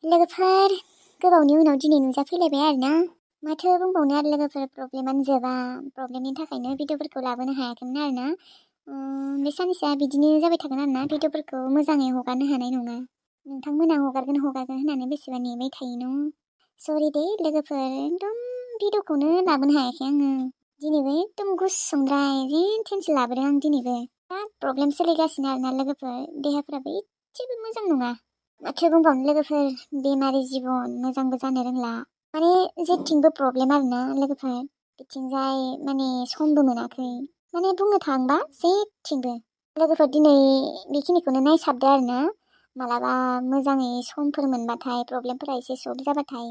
लोगोफोर गोबावनि उनाव दिनै नुजाफैलायबाय आरोना। माथो बुंबावनो आरो लोगोफोर, प्रब्लेमानो जोबा। प्रब्लेमनि थाखायनो भिडिअफोरखौ लाबोनो हायाखैमोन आरोना। बे साननैसोआ बिदिनो जाबाय थागोन आरोना, भिडिअफोरखौ मोजाङै हगारनो हानाय नङा। नोंथांमोना हगारगोन होननानै बेसेबा नेबाय थायो न'। सरि दे लोगोफोर, एकदम भिडिअखौनो लाबोनो हायाखै आङो। दिनैबो एकदम गुसुंद्राय जेन थेनसो लाबोदों आं दिनैबो। बिराद प्रब्लेम सोलिगासिनो आरोना लोगोफोर, देहाफ्राबो एसेबो मोजां नङा। माथो बुंबावनो लोगोफोर, बेमारि जिबन, मोजांबो जानो रोंला। माने जेथिंबो प्रब्लेम आरोना लोगोफोर, बिथिंजाय माने समबो मोनाखै। माने बुंनो थाङोबा जेथिंबो। लोगोफोर दिनै बेखिनिखौनो नायसाबदो आरोना। मालाबा मोजाङै समफोर मोनबाथाय, प्रब्लेमफोरा एसे सल्भ जाबाथाय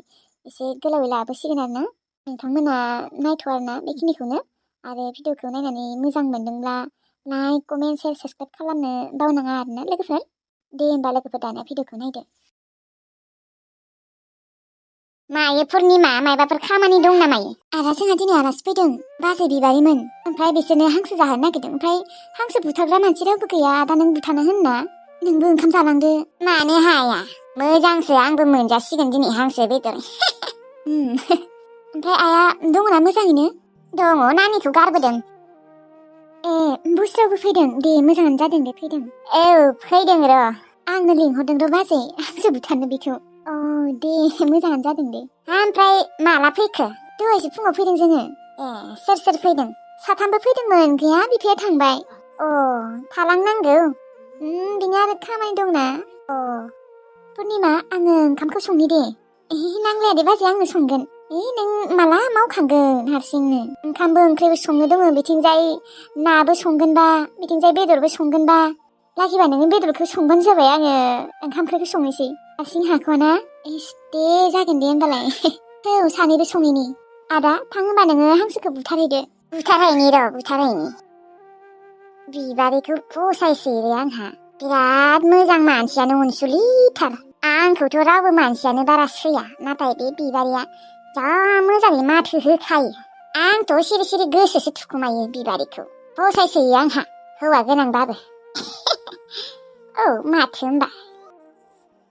एसे गोलावै लाबोसिगोन आरोना। नोंथांमोना नायथ' आरोना बेखिनिखौनो। आरो भिडिअखौ नायनानै मोजां मोनदोंब्ला लाइक, कमेन्ट, शेयार, साबस्क्राइब खालामनो बावनाङा आरोना लोगोफोर। दे होमबा लोगोफोर, दाना भिडिअखौ नायदो। मायो पुर्निमा, मायबाफोर खामानि दं नामायो? आदा जोंहा दिनै आलासि फैदों, बाजै बिबारिमोन। ओमफ्राय बिसोरनो हांसो जाहोनो नागिरदों। ओमफ्राय हांसो बुथारग्रा मानसि रावबो गैया। आदा नों बुथारनो होनना, नोंबो ओंखाम जालांदो। मानो हाया? मोजांसो, आंबो मोनजासिगोन दिनै हांसो बेदर। ओमफ्राय आया दङना मोजाङैनो? दङ, नानिखौ गारबोदों। ए, बुस्रावबो फैदों? दे मोजाङानो जादों दे फैदों। औ फैदों र'। आंनो लिंहरदों र' बाजै हांसो बुथारनो बेखौ। अ दे मोजाङानो जादों दे। ओमफ्राय माला फैखो? दहायसो फुङाव फैदों जोङो। ए, सोर सोर फैदों? साथामबो फैदोंमोन, गैया बिफाया थांबाय। अ, थालांनांगौ? बिनो आरो खामानि दंना। अ, पुर्निमा आङो ओंखामखौ संनि दे। नांलाया दे बाजै, आंनो संगोन। नों माला मावखांगोन हारसिंनो? ओंखामबो ओंख्रिबो संनो दङ, बिथिंजाय नाबो संगोनबा, बिथिंजाय बेदरबो संगोनबा। लागिबा नोङो बेदरखौ संबानो जाबाय, आङो ओंखाम ओंख्रिखौ संनोसै। हारसिं हाख'वा ना? दे जागोन दे होमबालाय। औ सानैबो सङैनि। आदा थां होनबा नोङो हांसोखौ बुथारहैदो। बुथारहैनि र', बुथारहैनि। बिबारिखौ फसायसोयोलै आंहा। बिराद मोजां मानसियानो, अनसुलिथार। आंखौथ' रावबो मानसियानो बारा सैया, नाथाय बे बिबारिया जा मोजाङै माथो होखायो। आंथ' सिरि सिरि गोसोसो थुखुमायो बिबारिखौ। फसायसोयो आंहा, हौवा गोनांबाबो। औ माथो होनबा।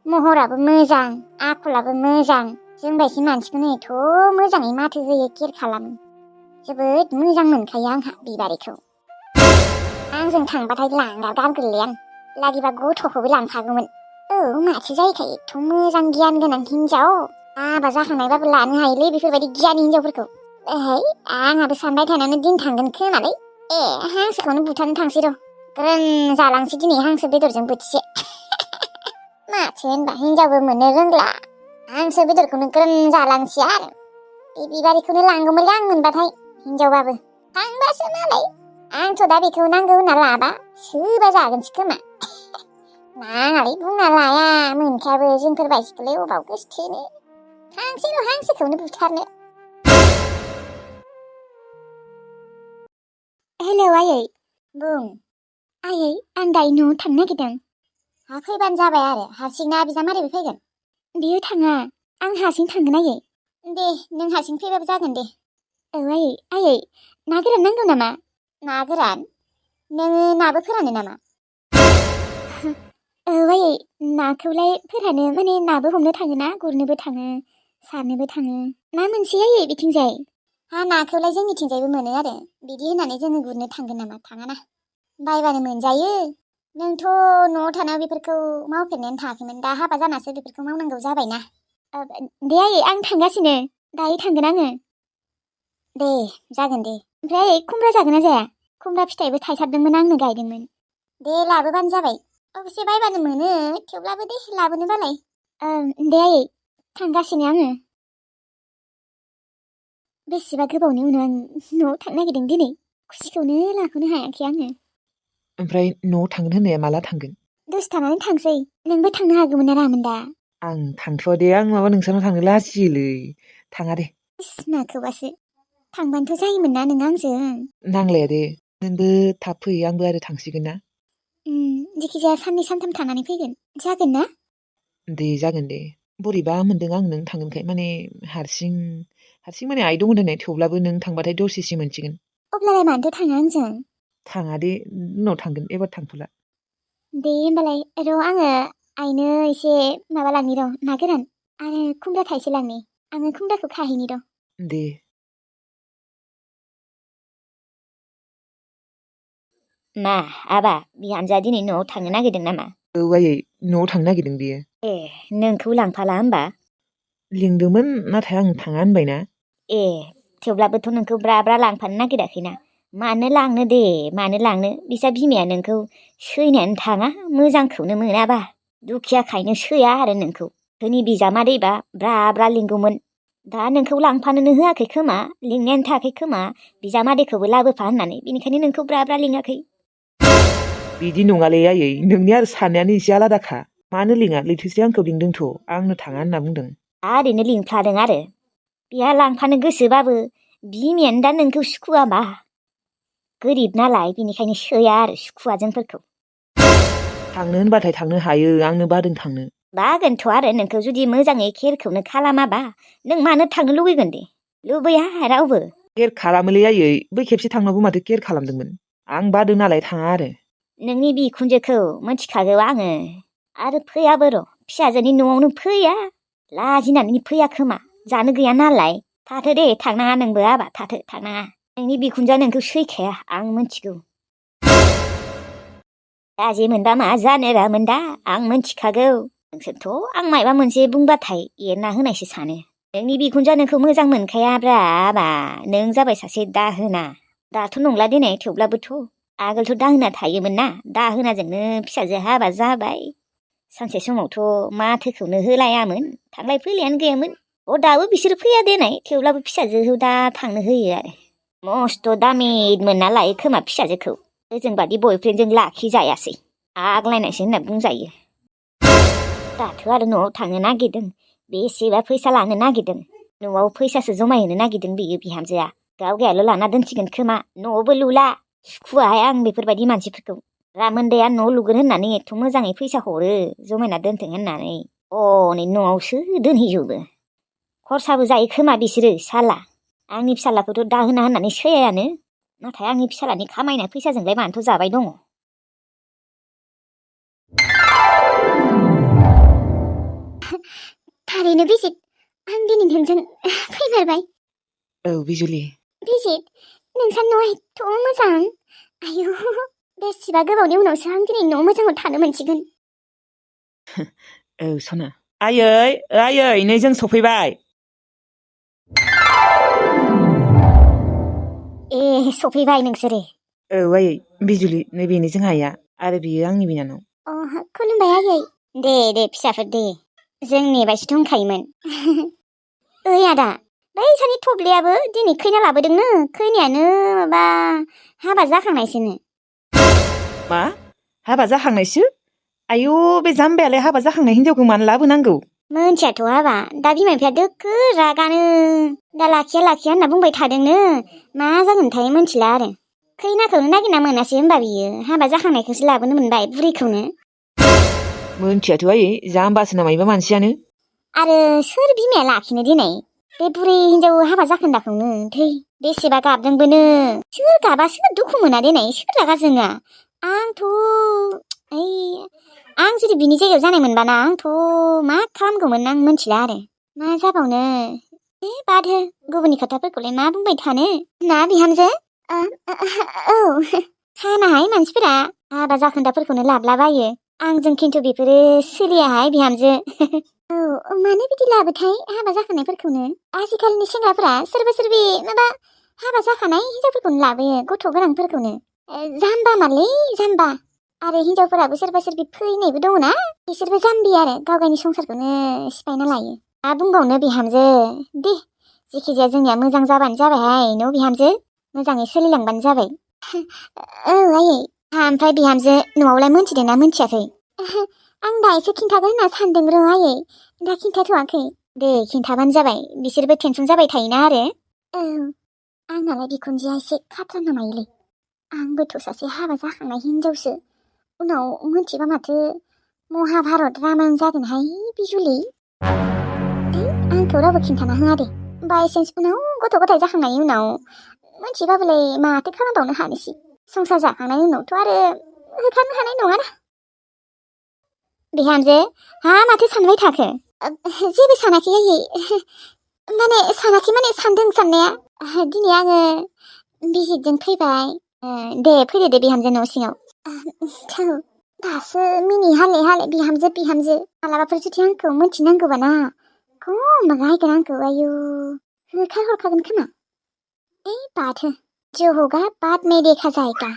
महराबो मोजां, आखलाबो मोजां। जोंबायदि मानसिखौनो एथ' मोजाङै माथो होयो, केयार खालामो। जोबोद मोजां मोनखायो आंहा बिबारिखौ। आंजों थांबाथाय लांगा गारगोनलै आं। लागिबा गथ'खौबो लांफागौमोन। औ माथो जायोखाय, एथ' मोजां गियान गोनां हिनजाव। हाबा जाखांनायबाबो लानो हायोलै बेफोरबायदि गियानि हिनजावफोरखौ। आंहाबो सानबाय थानानै दिन थांगोन खोमालै। ए, हांसोखौनो बुथारनो थांसै र'। ग्रोन जालांसै दिनै हांसो बेदरजों बोथिसे। माथो होनबा हिनजावबो मोननो रोंला। हांसो बेदरखौनो ग्रोन जालांसै आरो। बे बिबारिखौनो लांगौमोनलै आं मोनबाथाय, हिनजावबाबो। थांबासो मालाय। आंथ' दा बेखौ नांगौ होनना लाबा सोबा जागोनसो खोमा। नाङालै बुंना लाया, मोनखायाबो जोंफोर बायदिखौलाय अबाव गोसोथोनो। थांसै र' हांसोखौनो बुथारनो। हेलौ आयै। बुं। आयै, आं दायो न'आव थांनो नागिरदों। फैबानो जाबाय आरो, हारसिं ना बिजामादैबो फैगोन? बियो थाङा, आं हारसिं थांगोन आयै। दे, नों हारसिं फैबाबो जागोन दे। औ आयै, आयै, ना गोरान नांगौ नामा? ना गोरान? नोङो नाबो फोरानो नामा? औ आयै, नाखौलाय फोरानो, माने नाबो हमनो थाङोना, गुरनोबो थाङो, सारनोबो थाङो। ना मोनसै आयै बिथिंजाय? नाखौलाय जोंनिथिंजायबो मोनो आरो, बिदि होननानै जोङो गुरनो थांगोन नामा? थाङाना। बायबानो मोनजायो। नोंथ' न'आव थानायाव बेफोरखौ मावफेरनायानो थायाखैमोन, दा हाबा जानासो बेफोरखौ मावनांगौ जाबायना। दे आयै, आं थांगासिनो, दायो थांगोन आङो। दे, जागोन दे। ओमफ्राय आयै, खुमब्रा जागोन ना जाया? खुमब्रा फिथाइबो थायसाबदोंमोन, आंनो गायदोंमोन। दे लाबोबानो जाबाय। अबेसे बायबानो मोनो, थेवब्लाबो दे लाबोनोबालाय। दे आयै, थांगासिनो आङो। बेसेबा गोबावनि उनाव आं न'आव थांनो नागिरदों दिनै, खुसिखौनो लाख'नो हायाखै आङो। ओमफ्राय न'आव थांगोन होननाया माला थांगोन? दसे थानानै थांसै, नोंबो थांनो हागौमोन ना रामोनदा। आं थांथ'वा दे, आं माबा नोंसानाव थांनो लाजियोलै, थाङा दे। माखौबासो, थांबानोथ' जायोमोन ना नों आंजों। नांलाया दे, नोंबो थाब फै, आंबो आरो थांसिगोन ना। जेखिजाया साननै सानथाम थानानै फैगोन, जागोन ना? दे जागोन दे। बोरैबा मोनदों आं नों थांगोनखाय, माने हारसिं माने आइ दं होननाय, थेवब्लाबो नों थांबाथाय दसेसो मोनसिगोन। अब्लालाय मानोथो थाङा आंजों? थाङा दे, उनाव थांगोन, एबार थांथ'ला। दे होमबालाय र' आङो आइनो एसे माबा लांनि र' ना गोरान आरो खुमब्रा थाइसे लांनि आङो खुमब्राखौ खाहैनि र'। दे। मा आबा बिहामजोआ दिनै न'आव थांनो नागिरदों नामा? औ आयै न'आव थांनो नागिरदों बियो। ए नोंखौ लांफाला होमबा? लिंदोंमोन नाथाय आं थाङा होनबायना। ए थेवब्लाबोथ' नोंखौ ब्रा ब्रा लांफानो नागिराखैना। मानो लांनो दे मानो लांनो बिसा बिमाया नोंखौ सैनायानो थाङा मोजांखौनो मोनाबा दुखियाखायनो सैया आरो नोंखौ धोनि बिजामादैबा ब्रा ब्रा लिंगौमोन। दा नोंखौ लांफानोनो होआखै खोमा लिंनायानो थायाखै खोमा बिजामादैखौबो लाबोफा होननानै बिनिखायनो नोंखौ ब्रा ब्रा लिङाखै। बिदि नङालै आयै नोंनि आरो साननायानो एसे आलादाखा। मानो लिङा लैथोस्री आंखौ लिंदोंथ' आंनो थाङा होनना बुंदों। ओरैनो लिंफ्लादों आरो बिहा लांफानो गोसोबाबो बिमायानो दा नोंखौ सुखुवाबा गोरिब नालाय बिनिखायनो सैया आरो सुखुवा जोंफोरखौ। थांनो होनबाथाय थांनो हायो आंनो बादों थांनो। बागोनथ' आरो नोंखौ जुदि मोजाङै केरखौनो खालामाबा नों मानो थांनो लुबैगोन दे लुबैया रावबो। केर खालामोलै आयै बै खेबसे थांनांगौ माथो केर खालामदोंमोन। आं बादों नालाय थाङा आरो। नोंनि बिखुनजोखौ मिथिखागौ आङो आरो फैयाबो र' फिसाजोनि न'आवनो फैया लाजिनानै फैया खोमा जानो गैया नालाय। थाथो दे थांनाङा नोंबो आबा थाथो थांनाङा नोंनि बिखुनजोआ नोंखौ सैखाया आं मिथिगौ। गाज्रि मोनबा मा जानो रामोन दा आं मिथिखागौ। नोंसोरथ' आं मायबा मोनसे बुंबाथाय एरना होनायसो सानो। नोंनि बिखुनजोआ नोंखौ मोजां मोनखायाब्रा आबा नों जाबाय सासे दाहोना। दाथ' नंला देनाय थेवब्लाबोथ' आगोलथ' दाहोना थायोमोन ना दाहोनाजोंनो फिसाजो हाबा जाबाय। सानसे समावथ' माथोखौनो होलायामोन थांलाय फैलायानो गैयामोन। दाबो बिसोर फैया देनाय थेवब्लाबो फिसाजोखौ दा थांनो होयो आरो। मस्थ' दामिदमोन नालाय खोमा फिसाजोखौ ओजों बादि बयफ्रेन्डजों लाखिजायासै आग्लायनायसो होनना बुंजायो। दाथ' आरो न'आव थांनो नागिरदों बेसेबा फैसा लानो नागिरदों। न'आव फैसासो जमायहोनो नागिरदों बियो बिहामजोआ गावगायाल' लाना दोनसिगोन खोमा न'आवबो लुला। सुखुवाहाय आं बेफोरबायदि मानसिफोरखौ। रामोन्दाया न' लुगोन होननानै एथ' मोजाङै फैसा हरो जमायना दोनथों होननानै हनै न'आवसो दोनहैजोबो। खरसाबो जायो खोमा बिसोरो साला। आंनि फिसालाखौथ' दाहोना होननानै सैयानो नाथाय आंनि फिसालानि खामायनाय फैसाजोंलाय मानोथ' जाबाय दङ। थारैनो बिजित आं दिनै नोंजों फैमारबाय। औ बिजुलि। बिजित नोंसा न'आ एथ' मोजां आयु बेसेबा गोबावनि उनावसो आं दिनै न' मोजाङाव थानो मोनसिगोन। औ सना। आयै आयै नै जों सफैबाय। ए सफैबाय नोंसोरो? औ आयै बिजुलि नै बेनो जोंहा आइया आरो बियो आंनि बिनानाव। खुलुमबाय आयै। दे फिसाफोर दे जों नेबायसो दंखायोमोन। ओइ आदा बै सानै थब्लियाबो दिनै खैना लाबोदोंनो खैनायानो माबा हाबा जाखांनायसोनो। मा हाबा जाखांनायसो? आयु बे जाम्बायालाय हाबा जाखांनाय हिनजावखौ मानो लाबोनांगौ? मोनथियाथ' हाबा दा बिमा बिफाया दोखो रागानो दा लाखिया होनना बुंबाय थादोंनो मा जागोनथाय मोनथिला आरो। खैनाखौनो नागिरना मोनासै होनबा बियो हाबा जाखांनायखौसो लाबोनो मोनबाय बुरैखौनो। मोनथियाथ' आयै जाम्बासो ना मायबा मानसियानो। आरो सोर बिमाया लाखिनो दिनै बे बुरै हिनजाव हाबा जाखोन्दाखौनो थै बेसेबा गाबदोंबोनो। सोर गाबा सोर दुखु मोना देनाय सोर रागा जोङा। आं जुदि बिनि जायगायाव जानाय मोनबाना आंथ' मा खालामगौमोन आं मोनथिला आरो मा जाबावनो। बाद हो गुबुननि खोथाफोरखौलाय मा बुंबाय थानो ना बिहामजो। औ खानाहाय मानसिफोरा हाबा जाखोन्दाफोरखौनो लाबलाबायो आंजों खिन्थु बेफोरो सोलियाहाय बिहामजो। औ मानो बिदि लाबोथाय हाबा जाखानायफोरखौनो। आजिखालिनि सेंग्राफोरा सोरबा सोरबि माबा हाबा जाखानाय हिनजावफोरखौनो लाबोयो गथ' गोनांफोरखौनो। जाम्बा मालै जाम्बा। आरो हिनजावफोराबो सोरबा सोरबि फैनायबो दङना बिसोरबो जाम्बि आरो गावगायनि संसारखौनो सिफायना लायो। मा बुंबावनो बिहामजो दे जेखिजाया जोंनिया मोजां जाबानो जाबायहाय न' बिहामजो मोजाङै सोलिलांबानो जाबाय। औ आयै ओमफ्राय बिहामजो न'आवलाय मोनथिदोंना मोनथियाखै? आं दा एसे खिन्थागोन होनना सानदों र' आयै दा खिन्थाथ'वाखै। दे खिन्थाबानो जाबाय बिसोरबो टेनसन जाबाय थायोना आरो। औ आंनालाय बिखुनजोआ एसे खाथ्रा नामायोलै आंबोथ' सासे हाबा जाखांनाय हिनजावसो उनाव मोनथिबा माथो महाभारत रामायण जागोनहाय बिजुलि। आंखौ रावबो खिन्थाना होआ दे बायसेन्स उनाव गथ' गथाय जाखांनायनि उनाव मोनथिबाबोलाय माथो खालामबावनो हानोसै संसार जाखांनायनि उनावथ' आरो होखारनो हानाय नङाना। बिहामजो हा माथो सानबाय थाखो जेबो सानाखै आयै माने सानदों साननाया दिनै आङो भिजिटजों फैबाय दे फैदो दे बिहामजो न' सिङाव थौ दासो मिनि हाले हाले बिहामजो मालाबाफोर जुदि आंखौ मोनथिनांगौबा ना खम रायगोन आंखौ आयु होखार हरखागोन खोमा ए बात है जो होगा बाद में देखा जाएगा